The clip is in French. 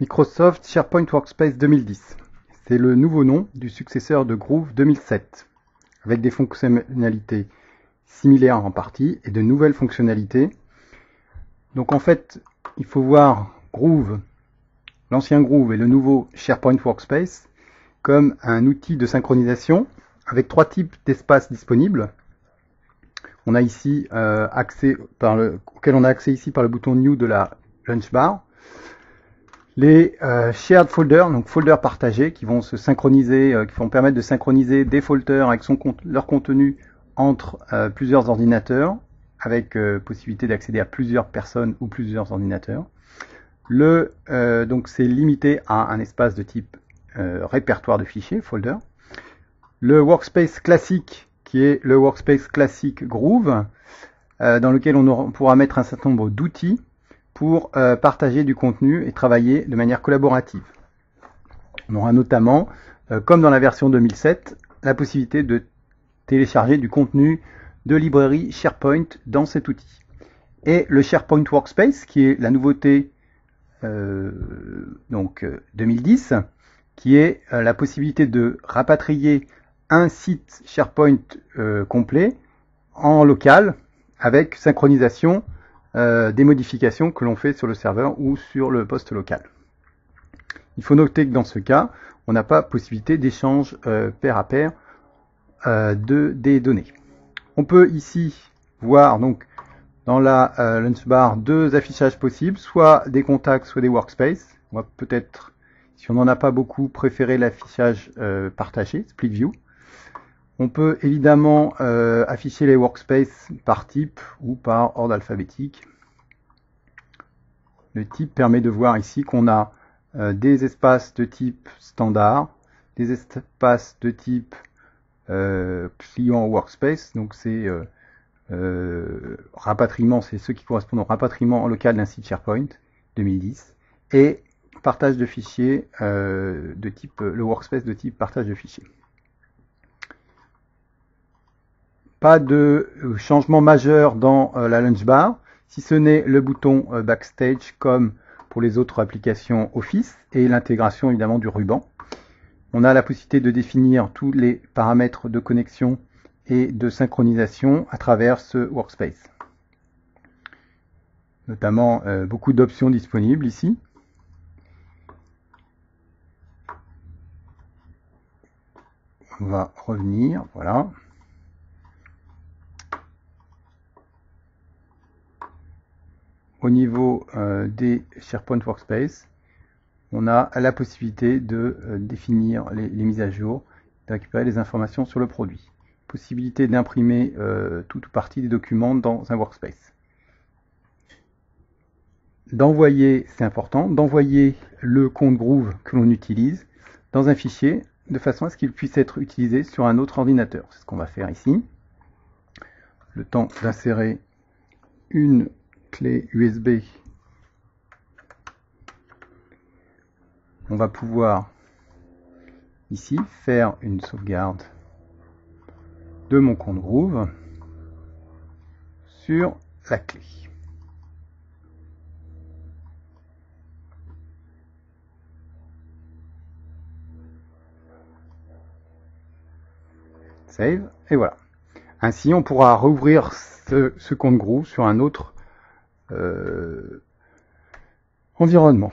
Microsoft SharePoint Workspace 2010. C'est le nouveau nom du successeur de Groove 2007, avec des fonctionnalités similaires en partie et de nouvelles fonctionnalités. Donc en fait, il faut voir Groove, l'ancien Groove et le nouveau SharePoint Workspace comme un outil de synchronisation avec trois types d'espaces disponibles. On a ici auquel on a accès ici par le bouton New de la launch bar. Les shared folders, donc folders partagés, qui vont se synchroniser, qui vont permettre de synchroniser des folders avec leur contenu entre plusieurs ordinateurs, avec possibilité d'accéder à plusieurs personnes ou plusieurs ordinateurs. Donc c'est limité à un espace de type répertoire de fichiers, folder. Le workspace classique, qui est le workspace classique Groove, dans lequel on pourra mettre un certain nombre d'outils pour partager du contenu et travailler de manière collaborative. On aura notamment, comme dans la version 2007, la possibilité de télécharger du contenu de librairie SharePoint dans cet outil. Et le SharePoint Workspace, qui est la nouveauté 2010, qui est la possibilité de rapatrier un site SharePoint complet en local avec synchronisation des modifications que l'on fait sur le serveur ou sur le poste local. Il faut noter que dans ce cas, on n'a pas possibilité d'échange pair à pair des données. On peut ici voir donc dans la launch bar deux affichages possibles, soit des contacts, soit des workspaces. On va peut-être, si on n'en a pas beaucoup, préférer l'affichage partagé, split view. On peut évidemment afficher les workspaces par type ou par ordre alphabétique. Le type permet de voir ici qu'on a des espaces de type standard, des espaces de type client workspace, donc c'est rapatriement, c'est ceux qui correspondent au rapatriement en local d'un site SharePoint 2010, et partage de fichiers de type, le workspace de type partage de fichiers. Pas de changement majeur dans la launch bar, si ce n'est le bouton Backstage comme pour les autres applications Office et l'intégration évidemment du ruban. On a la possibilité de définir tous les paramètres de connexion et de synchronisation à travers ce workspace. Notamment beaucoup d'options disponibles ici. On va revenir, voilà. Au niveau des SharePoint Workspace, on a la possibilité de définir les mises à jour, de récupérer les informations sur le produit. Possibilité d'imprimer toute ou partie des documents dans un workspace. D'envoyer, c'est important, d'envoyer le compte Groove que l'on utilise dans un fichier de façon à ce qu'il puisse être utilisé sur un autre ordinateur. C'est ce qu'on va faire ici. Le temps d'insérer une clé USB, on va pouvoir ici faire une sauvegarde de mon compte Groove sur la clé. Save, et voilà. Ainsi, on pourra rouvrir ce compte Groove sur un autre environnement.